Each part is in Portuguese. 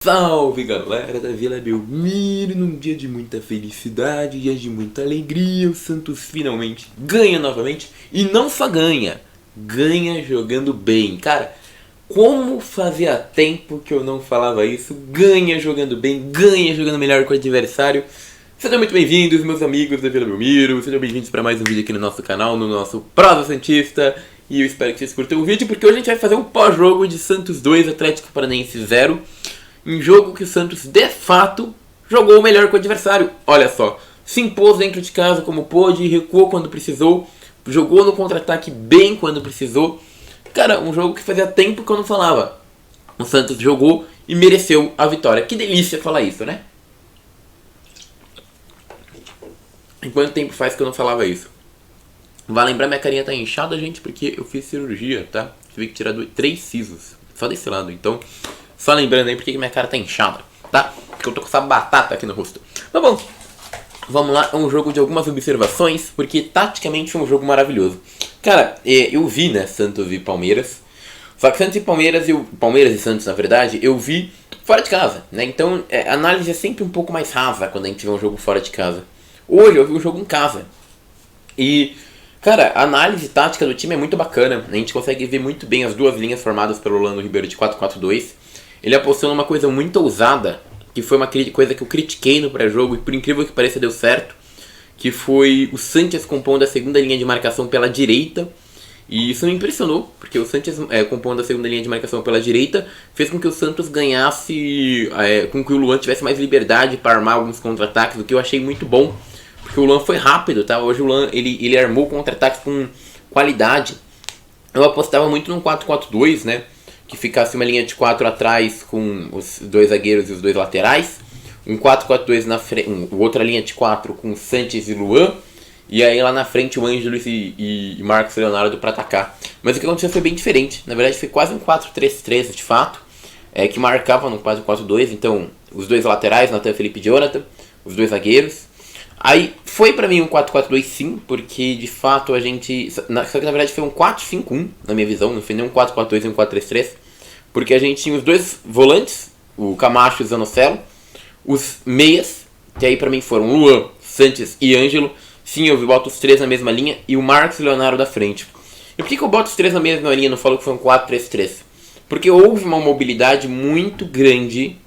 Salve galera da Vila Belmiro, num dia de muita felicidade, dia de muita alegria, o Santos finalmente ganha novamente, e não só ganha, ganha jogando bem. Cara, como fazia tempo que eu não falava isso, ganha jogando bem, ganha jogando melhor com o adversário. Sejam muito bem-vindos, meus amigos da Vila Belmiro, sejam bem-vindos para mais um vídeo aqui no nosso canal, no nosso Prosa Santista. E eu espero que vocês curtam o vídeo, porque hoje a gente vai fazer um pós-jogo de Santos 2, Atlético Paranaense 0. Em jogo que o Santos, de fato, jogou melhor com o adversário. Olha só, se impôs dentro de casa como pôde, recuou quando precisou, jogou no contra-ataque bem quando precisou. Cara, um jogo que fazia tempo que eu não falava. O Santos jogou e mereceu a vitória. Que delícia falar isso, né? E quanto tempo faz que eu não falava isso? Vai lembrar, minha carinha tá inchada, gente, porque eu fiz cirurgia, tá? Tive que tirar 3 sisos, só desse lado, então... Só lembrando aí porque minha cara tá inchada, tá? Porque eu tô com essa batata aqui no rosto. Mas bom, vamos lá, é um jogo de algumas observações, porque taticamente foi um jogo maravilhoso. Cara, eu vi, né, Santos e Palmeiras. Só que Santos e Palmeiras, Palmeiras e Santos, na verdade, eu vi fora de casa, né? Então, a análise é sempre um pouco mais rasa quando a gente vê um jogo fora de casa. Hoje eu vi um jogo em casa. E... cara, a análise tática do time é muito bacana. A gente consegue ver muito bem as duas linhas formadas pelo Orlando Ribeiro de 4-4-2. Ele apostou numa coisa muito ousada, que foi uma coisa que eu critiquei no pré-jogo, e por incrível que pareça deu certo, que foi o Sanches compondo a segunda linha de marcação pela direita. E isso me impressionou, porque o Sanches compondo a segunda linha de marcação pela direita fez com que o Santos ganhasse, com que o Luan tivesse mais liberdade para armar alguns contra-ataques, o que eu achei muito bom. Porque o Luan foi rápido, tá? Hoje o Luan ele armou contra-ataques com qualidade. Eu apostava muito no 4-4-2, né? Que ficasse uma linha de 4 atrás com os dois zagueiros e os dois laterais. Um 4-4-2 na frente, outra linha de 4 com Sanches e Luan. E aí lá na frente o Ângelo e Marcos Leonardo para atacar. Mas o que aconteceu foi bem diferente. Na verdade foi quase um 4-3-3 de fato. Que marcava no 4-4-2. Então os dois laterais, Natan, Felipe e Jonathan. Os dois zagueiros. Aí foi pra mim um 4-4-2 sim, porque de fato a gente... Só que na verdade foi um 4-5-1 na minha visão, não foi nem um 4-4-2 e um 4-3-3. Porque a gente tinha os dois volantes, o Camacho e o Zanocelo, os meias, que aí pra mim foram Luan, Sanches e Ângelo. Sim, eu boto os três na mesma linha e o Marcos e Leonardo da frente. E por que eu boto os três na mesma linha e não falo que foi um 4-3-3? Porque houve uma mobilidade muito grande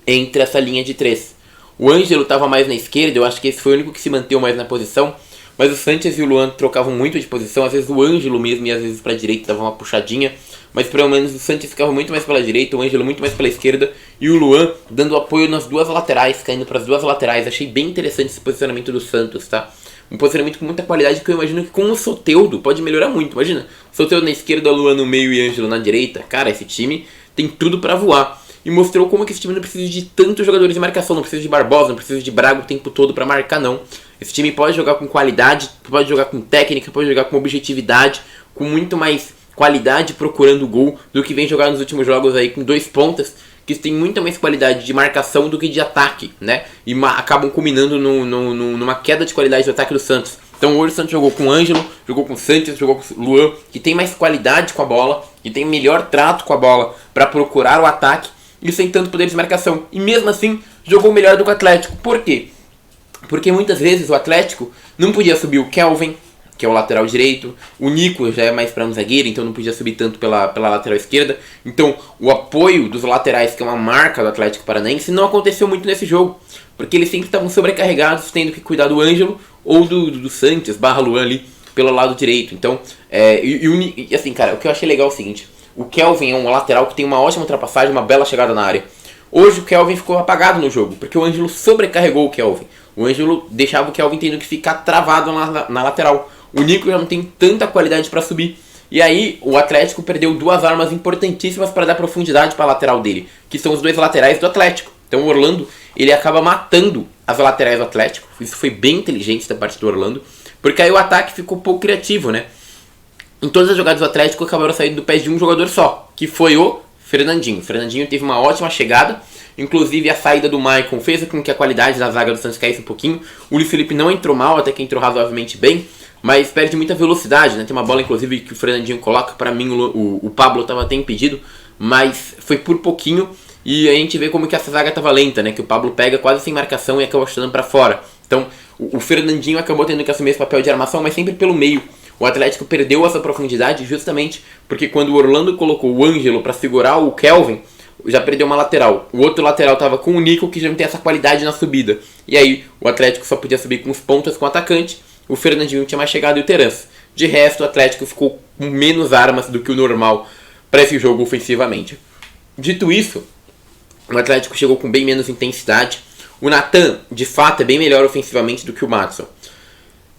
entre essa linha de três. O Ângelo estava mais na esquerda, eu acho que esse foi o único que se manteve mais na posição. Mas o Sanches e o Luan trocavam muito de posição, às vezes o Ângelo mesmo e às vezes para a direita dava uma puxadinha. Mas pelo menos o Sanches ficava muito mais pela direita, o Ângelo muito mais pela esquerda. E o Luan dando apoio nas duas laterais, caindo para as duas laterais. Achei bem interessante esse posicionamento do Santos, tá? Um posicionamento com muita qualidade que eu imagino que com o Soteldo pode melhorar muito. Imagina, Soteldo na esquerda, Luan no meio e Ângelo na direita. Cara, esse time tem tudo para voar. E mostrou como que esse time não precisa de tantos jogadores de marcação, não precisa de Barbosa, não precisa de Braga o tempo todo para marcar, não. Esse time pode jogar com qualidade, pode jogar com técnica, pode jogar com objetividade, com muito mais qualidade procurando gol do que vem jogar nos últimos jogos aí com dois pontas, que tem muita mais qualidade de marcação do que de ataque, né? E acabam culminando numa queda de qualidade do ataque do Santos. Então hoje o Santos jogou com o Ângelo, jogou com o Sanches, jogou com o Luan, que tem mais qualidade com a bola, que tem melhor trato com a bola para procurar o ataque, e sem tanto poder de marcação. E mesmo assim, jogou melhor do que o Atlético. Por quê? Porque muitas vezes o Atlético não podia subir o Kelvin, que é o lateral direito. O Nico já é mais para um zagueiro, então não podia subir tanto pela lateral esquerda. Então o apoio dos laterais, que é uma marca do Atlético Paranaense, não aconteceu muito nesse jogo. Porque eles sempre estavam sobrecarregados, tendo que cuidar do Ângelo ou do Sanches, Luan ali, pelo lado direito. Então, e assim, cara, o que eu achei legal é o seguinte... O Kelvin é um lateral que tem uma ótima ultrapassagem, uma bela chegada na área. Hoje o Kelvin ficou apagado no jogo, porque o Ângelo sobrecarregou o Kelvin. O Ângelo deixava o Kelvin tendo que ficar travado na lateral. O Nico já não tem tanta qualidade para subir. E aí o Atlético perdeu duas armas importantíssimas para dar profundidade para a lateral dele, que são os dois laterais do Atlético. Então o Orlando ele acaba matando as laterais do Atlético. Isso foi bem inteligente da parte do Orlando, porque aí o ataque ficou pouco criativo, né? Em todas as jogadas do Atlético acabaram saindo do pé de um jogador só, que foi o Fernandinho. O Fernandinho teve uma ótima chegada, inclusive a saída do Maicon fez com que a qualidade da zaga do Santos caísse um pouquinho. O Luiz Felipe não entrou mal, até que entrou razoavelmente bem, mas perde muita velocidade, né? Tem uma bola inclusive que o Fernandinho coloca, para mim o Pablo estava até impedido, mas foi por pouquinho. E a gente vê como que essa zaga tava lenta, né? Que o Pablo pega quase sem marcação e acaba chutando pra fora. Então, o Fernandinho acabou tendo que assumir esse papel de armação, mas sempre pelo meio. O Atlético perdeu essa profundidade justamente porque quando o Orlando colocou o Ângelo pra segurar o Kelvin, já perdeu uma lateral. O outro lateral tava com o Nico, que já não tem essa qualidade na subida. E aí, o Atlético só podia subir com os pontas com o atacante. O Fernandinho tinha mais chegado e o Terence. De resto, o Atlético ficou com menos armas do que o normal para esse jogo ofensivamente. Dito isso, o Atlético chegou com bem menos intensidade. O Nathan, de fato, é bem melhor ofensivamente do que o Madison.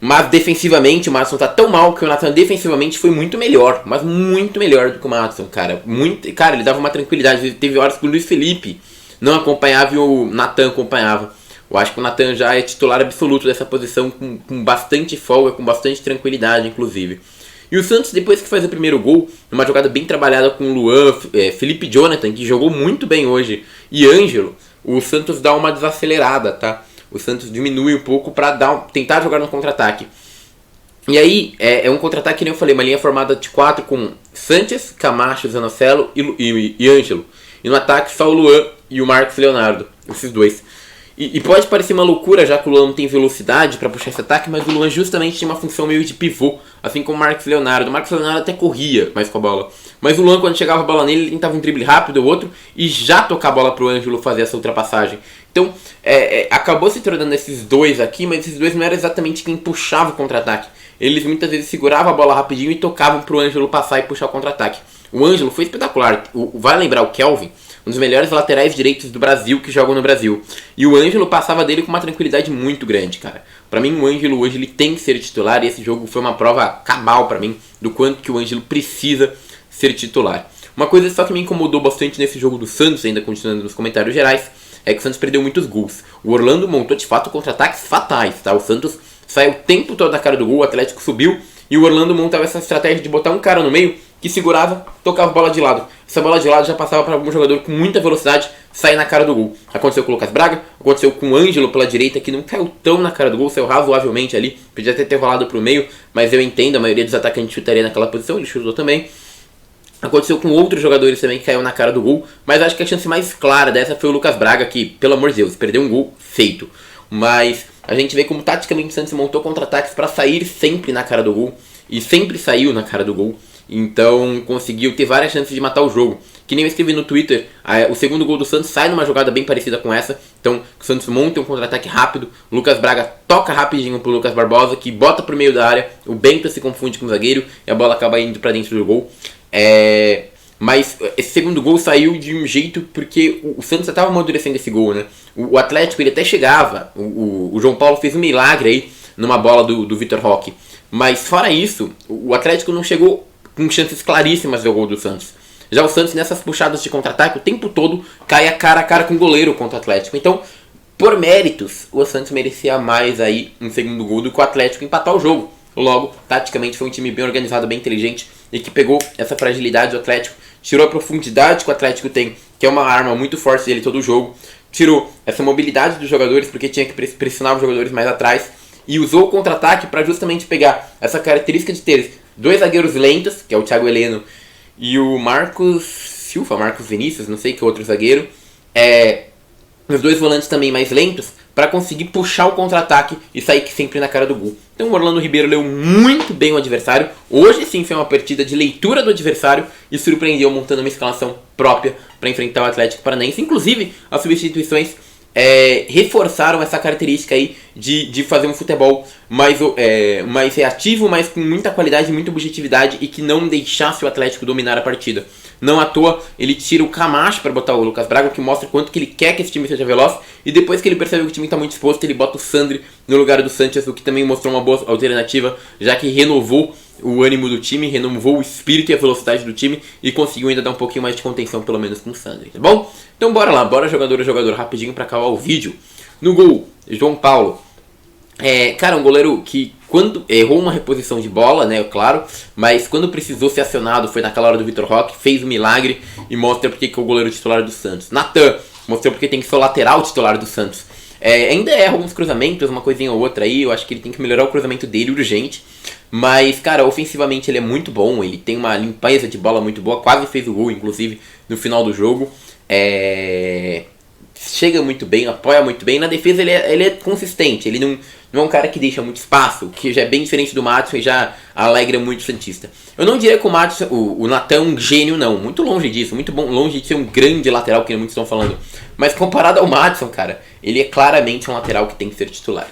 Mas defensivamente, o Madison tá tão mal que o Nathan defensivamente foi muito melhor. Mas muito melhor do que o Madison, cara. Cara, ele dava uma tranquilidade. Ele teve horas que o Luiz Felipe não acompanhava e o Nathan acompanhava. Eu acho que o Nathan já é titular absoluto dessa posição com bastante folga, com bastante tranquilidade, inclusive. E o Santos, depois que faz o primeiro gol, numa jogada bem trabalhada com o Luan, Felipe Jonathan, que jogou muito bem hoje, e Ângelo, o Santos dá uma desacelerada, tá? O Santos diminui um pouco para tentar jogar no contra-ataque. E aí, é um contra-ataque, como eu falei, uma linha formada de 4 com Sanches, Camacho, Zanocelo e Ângelo. E no ataque só o Luan e o Marcos Leonardo, esses dois. E pode parecer uma loucura, já que o Luan não tem velocidade para puxar esse ataque, mas o Luan justamente tinha uma função meio de pivô, assim como o Marcos Leonardo. O Marcos Leonardo até corria mais com a bola. Mas o Luan, quando chegava a bola nele, ele tentava um drible rápido ou outro e já tocar a bola pro Ângelo fazer essa ultrapassagem. Então, acabou se tornando esses dois aqui, mas esses dois não eram exatamente quem puxava o contra-ataque. Eles muitas vezes seguravam a bola rapidinho e tocavam pro Ângelo passar e puxar o contra-ataque. O Ângelo foi espetacular. Vai lembrar o Kelvin, um dos melhores laterais direitos do Brasil que jogam no Brasil. E o Ângelo passava dele com uma tranquilidade muito grande, cara. Pra mim, o Ângelo hoje ele tem que ser titular e esse jogo foi uma prova cabal pra mim do quanto que o Ângelo precisa ser titular. Uma coisa só que me incomodou bastante nesse jogo do Santos, ainda continuando nos comentários gerais, é que o Santos perdeu muitos gols. O Orlando montou de fato contra-ataques fatais, tá? O Santos saiu o tempo todo da cara do gol, o Atlético subiu e o Orlando montava essa estratégia de botar um cara no meio que segurava, tocava a bola de lado. Essa bola de lado já passava para algum jogador com muita velocidade sair na cara do gol. Aconteceu com o Lucas Braga, aconteceu com o Ângelo pela direita, que não caiu tão na cara do gol, saiu razoavelmente ali, podia até ter rolado pro meio, mas eu entendo, a maioria dos atacantes chutaria naquela posição, ele chutou também. Aconteceu com outros jogadores também que caiu na cara do gol, mas acho que a chance mais clara dessa foi o Lucas Braga, que, pelo amor de Deus, perdeu um gol feito. Mas a gente vê como taticamente o Santos montou contra-ataques para sair sempre na cara do gol, e sempre saiu na cara do gol. Então conseguiu ter várias chances de matar o jogo. Que nem eu escrevi no Twitter, o segundo gol do Santos sai numa jogada bem parecida com essa. Então o Santos monta um contra-ataque rápido, o Lucas Braga toca rapidinho pro Lucas Barbosa, que bota pro meio da área, o Bento se confunde com o zagueiro e a bola acaba indo pra dentro do gol. Mas esse segundo gol saiu de um jeito porque o Santos já estava amadurecendo esse gol, né? O Atlético ele até chegava, o João Paulo fez um milagre aí numa bola do Vitor Roque. Mas fora isso, o Atlético não chegou com chances claríssimas do gol do Santos. Já o Santos, nessas puxadas de contra-ataque, o tempo todo cai cara a cara com o goleiro contra o Atlético. Então, por méritos, o Santos merecia mais aí um segundo gol do que o Atlético empatar o jogo. Logo, taticamente, foi um time bem organizado, bem inteligente e que pegou essa fragilidade do Atlético, tirou a profundidade que o Atlético tem, que é uma arma muito forte dele todo o jogo, tirou essa mobilidade dos jogadores, porque tinha que pressionar os jogadores mais atrás, e usou o contra-ataque para justamente pegar essa característica de ter dois zagueiros lentos, que é o Thiago Heleno e o Marcos Vinícius, não sei que outro zagueiro, os dois volantes também mais lentos, para conseguir puxar o contra-ataque e sair sempre na cara do gol. Então o Orlando Ribeiro leu muito bem o adversário. Hoje sim foi uma partida de leitura do adversário e surpreendeu montando uma escalação própria para enfrentar o Atlético Paranaense. Inclusive, as substituições reforçaram essa característica aí de fazer um futebol mais reativo, mas com muita qualidade e muita objetividade e que não deixasse o Atlético dominar a partida. Não à toa, ele tira o Camacho para botar o Lucas Braga, o que mostra quanto que ele quer que esse time seja veloz. E depois que ele percebe que o time está muito exposto, ele bota o Sandri no lugar do Sanches, o que também mostrou uma boa alternativa, já que renovou o ânimo do time, renovou o espírito e a velocidade do time e conseguiu ainda dar um pouquinho mais de contenção, pelo menos com o Sandri, tá bom? Então bora lá, bora jogador a jogador rapidinho para acabar o vídeo. No gol, João Paulo. Cara, um goleiro que quando errou uma reposição de bola, né, claro, mas quando precisou ser acionado foi naquela hora do Vitor Roque, fez um milagre e mostra porque que é o goleiro titular do Santos. Nathan mostrou porque tem que ser o lateral titular do Santos. Ainda erra alguns cruzamentos, uma coisinha ou outra aí, eu acho que ele tem que melhorar o cruzamento dele urgente, mas cara, ofensivamente ele é muito bom, ele tem uma limpeza de bola muito boa, quase fez o gol inclusive no final do jogo. chega muito bem, apoia muito bem. Na defesa ele é consistente, ele não é um cara que deixa muito espaço, que já é bem diferente do Matheus e já alegra muito o Santista. Eu não diria que o Matheus, o Natan é um gênio não, muito longe disso, muito bom, longe de ser um grande lateral, que muitos estão falando. Mas comparado ao Matheus, cara, ele é claramente um lateral que tem que ser titular.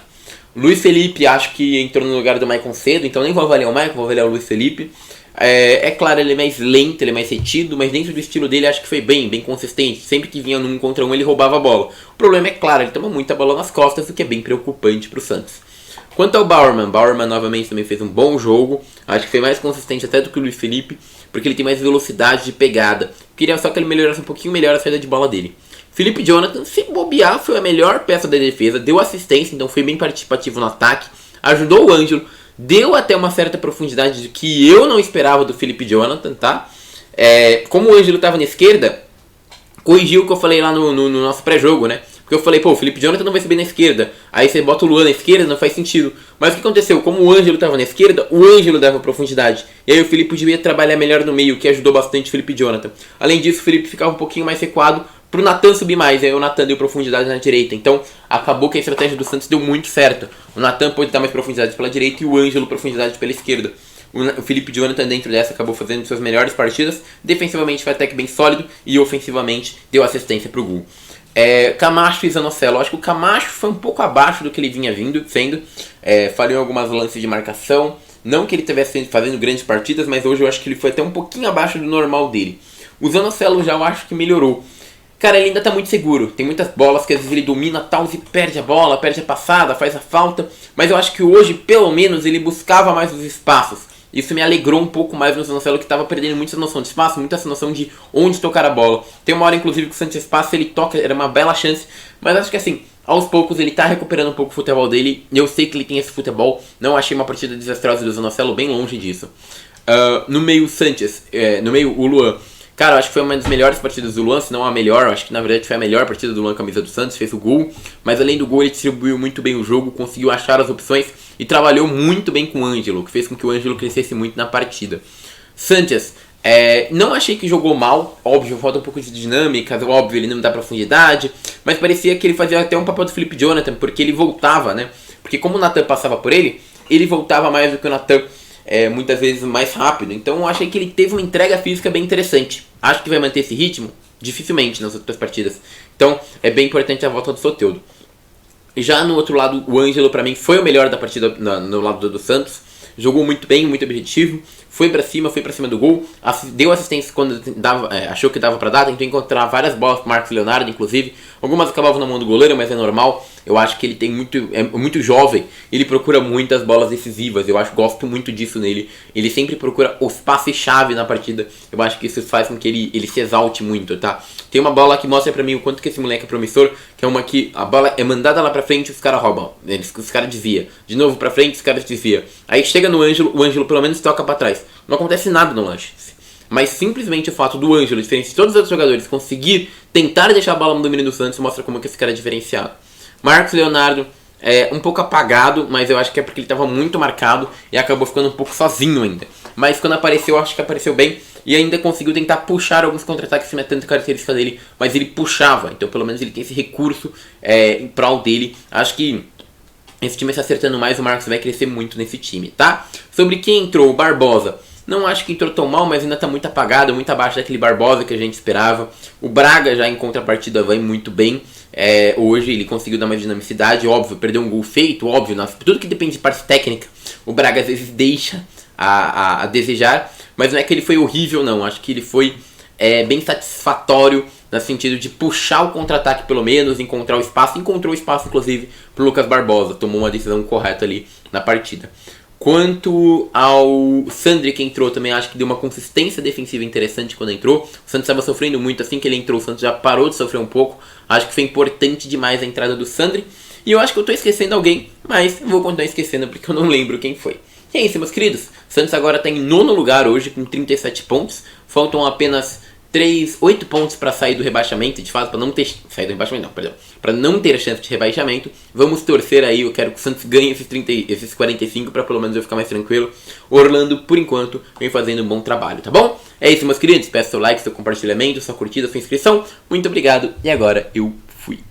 Luiz Felipe acho que entrou no lugar do Maicon cedo, então nem vou avaliar o Maicon, vou avaliar o Luiz Felipe. É claro, ele é mais lento, ele é mais retido, mas dentro do estilo dele acho que foi bem consistente. Sempre que vinha num contra um ele roubava a bola. O problema é claro, ele toma muita bola nas costas, o que é bem preocupante pro Santos. Quanto ao Bauerman novamente também fez um bom jogo. Acho que foi mais consistente até do que o Luiz Felipe, porque ele tem mais velocidade de pegada. Queria só que ele melhorasse um pouquinho melhor a saída de bola dele. Felipe Jonathan, se bobear, foi a melhor peça da defesa, deu assistência, então foi bem participativo no ataque, ajudou o Ângelo, deu até uma certa profundidade que eu não esperava do Felipe Jonathan, tá? Como o Ângelo estava na esquerda, corrigiu o que eu falei lá no nosso pré-jogo, né? Porque eu falei, pô, o Felipe Jonathan não vai subir na esquerda, aí você bota o Luan na esquerda, não faz sentido. Mas o que aconteceu? Como o Ângelo estava na esquerda, o Ângelo dava profundidade. E aí o Felipe devia trabalhar melhor no meio, que ajudou bastante o Felipe Jonathan. Além disso, o Felipe ficava um pouquinho mais recuado pro Natan subir mais, aí o Natan deu profundidade na direita. Então acabou que a estratégia do Santos deu muito certo. O Natan pôde dar mais profundidade pela direita e o Ângelo profundidade pela esquerda. O Felipe Jonathan dentro dessa acabou fazendo suas melhores partidas. Defensivamente foi até que bem sólido e ofensivamente deu assistência pro gol. Camacho e Zanocelo. Acho que o Camacho foi um pouco abaixo do que ele vinha sendo. Falhou em algumas lances de marcação. Não que ele estivesse fazendo grandes partidas, mas hoje eu acho que ele foi até um pouquinho abaixo do normal dele. O Zanocelo já eu acho que melhorou. Cara, ele ainda tá muito seguro. Tem muitas bolas que às vezes ele domina tal e perde a bola, perde a passada, faz a falta. Mas eu acho que hoje, pelo menos, ele buscava mais os espaços. Isso me alegrou um pouco mais no Zanocelo, que estava perdendo muita noção de espaço, muita noção de onde tocar a bola. Tem uma hora, inclusive, que o Santos Espaço ele toca, era uma bela chance. Mas acho que assim, aos poucos ele tá recuperando um pouco o futebol dele. Eu sei que ele tem esse futebol. Não achei uma partida desastrosa do Zanocelo, bem longe disso. No meio, o Sanches. No meio, o Luan. Cara, eu acho que foi uma das melhores partidas do Luan, se não a melhor. Eu acho que na verdade foi a melhor partida do Luan, camisa do Santos, fez o gol. Mas além do gol, ele distribuiu muito bem o jogo, conseguiu achar as opções e trabalhou muito bem com o Ângelo, que fez com que o Ângelo crescesse muito na partida. Sanches, não achei que jogou mal, óbvio, falta um pouco de dinâmica, óbvio, ele não dá profundidade, mas parecia que ele fazia até um papel do Felipe Jonathan, porque ele voltava, né? Porque como o Natan passava por ele voltava mais do que o Natan. Muitas vezes mais rápido. Então eu achei que ele teve uma entrega física bem interessante. Acho que vai manter esse ritmo? Dificilmente nas outras partidas. Então é bem importante a volta do Soteldo. Já no outro lado, o Ângelo pra mim foi o melhor da partida no lado do Santos. Jogou muito bem, muito objetivo. Foi pra cima do gol. Deu assistência quando achou que dava pra dar. Tentou encontrar várias bolas pro Marcos Leonardo, inclusive. Algumas acabavam na mão do goleiro, mas é normal. Eu acho que ele é muito jovem. Ele procura muitas bolas decisivas. Eu gosto muito disso nele. Ele sempre procura os passes-chave na partida. Eu acho que isso faz com que ele se exalte muito, tá? Tem uma bola que mostra pra mim o quanto que esse moleque é promissor. Que é uma que a bola é mandada lá pra frente e os caras roubam. Os caras desviam. De novo pra frente, os caras desviam. Aí chega no Ângelo, o Ângelo pelo menos toca pra trás. Não acontece nada no lance. Mas simplesmente o fato do Ângelo, diferente de todos os outros jogadores, conseguir tentar deixar a bola no domínio do Santos, mostra como que esse cara é diferenciado. Marcos Leonardo um pouco apagado, mas eu acho que é porque ele estava muito marcado e acabou ficando um pouco sozinho ainda. Mas quando apareceu, eu acho que apareceu bem e ainda conseguiu tentar puxar alguns contra-ataques, não é tanta característica dele, mas ele puxava. Então pelo menos ele tem esse recurso em prol dele. Acho que esse time se acertando mais, o Marcos vai crescer muito nesse time, tá? Sobre quem entrou, o Barbosa. Não acho que entrou tão mal, mas ainda está muito apagado, muito abaixo daquele Barbosa que a gente esperava. O Braga já em contrapartida vai muito bem. Hoje ele conseguiu dar mais dinamicidade, óbvio, perdeu um gol feito, óbvio. Tudo que depende de parte técnica, o Braga às vezes deixa a desejar. Mas não é que ele foi horrível, não. Acho que ele foi bem satisfatório no sentido de puxar o contra-ataque pelo menos, encontrar o espaço. Encontrou o espaço, inclusive, para o Lucas Barbosa. Tomou uma decisão correta ali na partida. Quanto ao Sandri que entrou, também acho que deu uma consistência defensiva interessante quando entrou. O Santos estava sofrendo muito, assim que ele entrou, o Santos já parou de sofrer um pouco. Acho que foi importante demais a entrada do Sandri. E eu acho que eu estou esquecendo alguém, mas vou continuar esquecendo porque eu não lembro quem foi. E é isso, meus queridos. O Santos agora está em 9º lugar hoje, com 37 pontos. Faltam apenas 8 pontos para sair do rebaixamento, de fato, para não ter sair do rebaixamento, não, perdão, para não ter a chance de rebaixamento. Vamos torcer aí, eu quero que o Santos ganhe esses 45 para pelo menos eu ficar mais tranquilo. O Orlando, por enquanto, vem fazendo um bom trabalho, tá bom? É isso, meus queridos, peço seu like, seu compartilhamento, sua curtida, sua inscrição. Muito obrigado e agora eu fui.